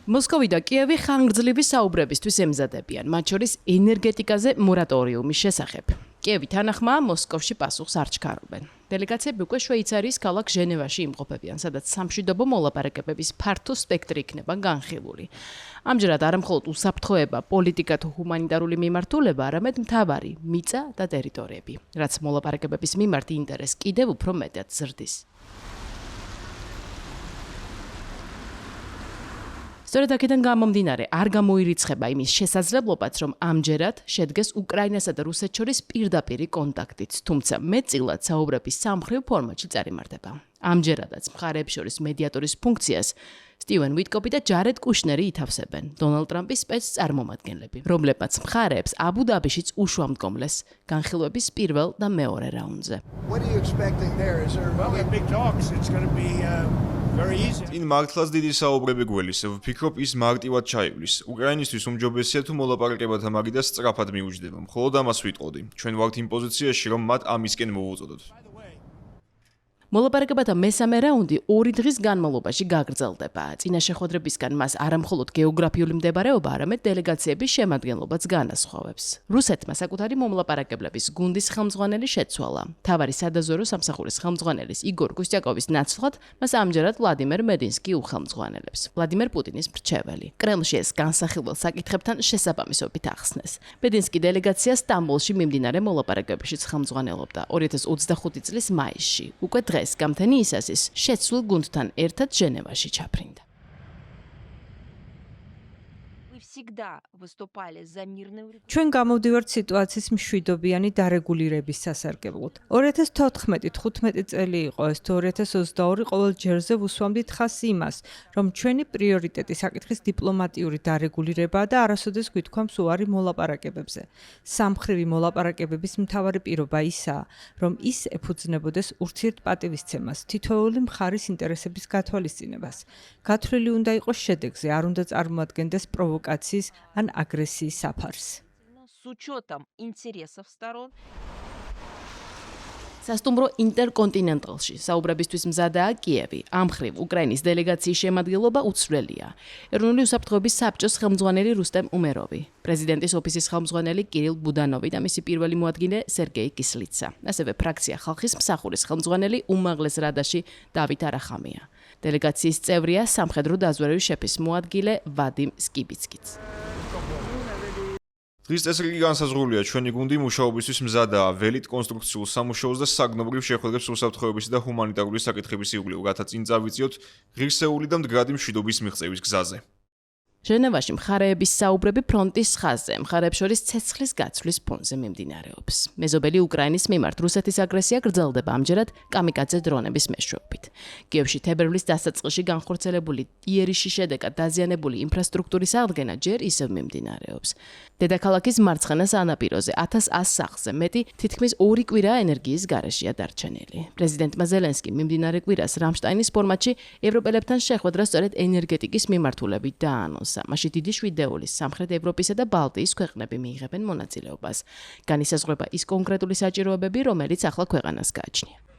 მოსკოვი და კიევი ხანგრძლივი საუბრებისთვის ემზადებიან, მათ შორის ენერგეტიკაზე მორატორიუმის შესახებ. კიევი თანახმაა მოსკოვში პასუხს არ ჩქარობენ. დელეგაციები უკვე შვეიცარიის ქალაქ ჟენევაში იმყოფებიან, სადაც სამშვიდობო მოლაპარაკებების ფართო სპექტრი იქნება განხილული. ამჯერად არა მხოლოდ უსაფრთხოება, პოლიტიკა თუ ჰუმანიტარული მიმართულება, არამედ მთავარი მიწა და ტერიტორიები, რაც მოლაპარაკებების მიმართ ინტერესს კიდევ უფრო მეტად ზრდის. სწორედ აქედან გამომდინარე, არ გამოირიცხება იმის შესაძლებლობაც, რომ ამჯერად შედგეს უკრაინასა და რუსეთს შორის პირდაპირი კონტაქტიც, თუმცა მეტწილად საუბრების სამხრივ ფორმატში წარიმართება. ამჯერადაც მხარეებს შორის მედიატორის ფუნქციას სტივენ ვიტკოპი და ჯარედ კუშნერი ითავსებენ, დონალდ ტრამპის სპეცწარმომადგენლები, რომლებმაც მხარეებს აბუ-დაბიშიც უშუამდგომლეს განხილვების პირველ და მეორე რაუნდზე. წინ მართლაც დიდი საუბრები გველის, ვფიქრობ ის მარტივად ჩაივლის. უკრაინისთვის უმჯობესია თუ მოლაპარაკებათა მაგიდა სწრაფად მიუჯდება. მხოლოდ ამას ვიტყოდი. ჩვენ ვართ იმ პოზიციაში, რომ მათ ამისკენ მოვუწოდოთ. მოლაპარაკებათა მესამე რაუნდი 2 დღის განმავლობაში გაგრძელდება. წინა შეხვედრებისგან მას არა მხოლოდ გეოგრაფიული მდებარეობა, არამედ დელეგაციების შემადგენლობაც განასხვავებს. რუსეთმა საკუთარი მომლაპარაკებლების გუნდის ხელმძღვანელი შეცვალა. მთავარი სადაზვერო სამსახურის ხელმძღვანელის იგორ კუსტიაკოვის ნაცვლად მას ამჯერად ვლადიმერ მედინსკი უხელმძღვანელებს. ვლადიმერ პუტინის მრჩეველი. კრემლში ეს განსახილველ საკითხებთან შესაბამისობით ახსნეს. მედინსკი დელეგაციას სტამბოლში მიმდინარე მოლაპარაკებებშიც ხელმძღვანელობდა 2025 წლის მაისში. უკვე დღეს გამთენიისას შეცვლილ გუნდთან ერთად ჟენევაში ჩაფრინდა. ჩვენ გამოვდივართ სიტუაციის მშვიდობიანი დარეგულირების სასარგებლოდ. 2014-15 წელი იყო ეს, თუ 2022 ყოველ ჯერზე ვუსვამდით ხაზს იმას, რომ ჩვენი პრიორიტეტი საკითხის დიპლომატიური დარეგულირებაა და არასოდეს გვითქვამს უარი მოლაპარაკებებზე. სამხრივი მოლაპარაკებების მთავარი პირობა ისაა, რომ ის ეფუძნებოდეს ურთიერთპატივისცემას, თითოეული მხარის ინტერესების გათვალისწინებას. გათვლილი უნდა იყოს შედეგზე, არ უნდა წარმოადგენდეს პროვოკაციას ან აგრესიის საფარს. სასტუმრო ინტერკონტინენტალში საუბრებისთვის მზადაა კიევი. ამ მხრივ უკრაინის დელეგაციის შემადგენლობა უცვლელია. ეროვნული უსაფრთხოების საბჭოს ხელმძღვანელი რუსტემ უმეროვი, პრეზიდენტის ოფისის ხელმძღვანელი კირილ ბუდანოვი და მისი პირველი მოადგილე სერგეი კისლიცა. ასევე ფრაქცია ხალხის მსახურის ხელმძღვანელი უმაღლეს რადაში დავით არახამია. დელეგაციის წევრია სამხედრო დაზვერვის შეფის მოადგილე ვადიმ სკიბიცკიც. დღის წესრიგი განსაზღვრულია, ჩვენი გუნდი მუშაობისთვის მზადაა ველით კონსტრუქციულ სამუშაოს და საგნობრივ შეხვედრებს უსაფრთხოებისა და ჰუმანიტარული საკითხების ირგვლივ, რათა წინ წავიწიოთ ღირსეული და მდგრადი მშვიდობის მიღწევის გზაზე. ჟენევაში მხარეების საუბრები ფრონტის ხაზზე, მხარეებს შორის ცეცხლის გაცვლის ფონზე მიმდინარეობს. მეზობელი უკრაინის მიმართ რუსეთის აგრესია გრძელდება ამჯერად კამიკაძე დრონების მეშვეობით. კიევში თებერვლის დასაწყისში განხორციელებული იერიში შედეგად დაზიანებული ინფრასტრუქტურის აღდგენა ჯერ ისევ მიმდინარეობს. დედაქალაქის მარცხენა სანაპიროზე 1100 სახლზე მეტი თითქმის 2 კვირა ენერგიის გარეშეა დარჩენილი. პრეზიდენტმა ზელენსკიმ მიმდინარე კვირას რამშტაინის ფორმატში ევროპელებთან შეხვედრა სწორედ ენერგეტიკის მიმართულებით დაანონსა. მაშინ დიდი შვიდეულის სამხრეთ ევროპისა და ბალტიის ქვეყნები მიიღებენ მონაწილეობას. განისაზღვრება ის კონკრეტული საჭიროებები, რომელიც ახლა ქვეყანას გააჩნია.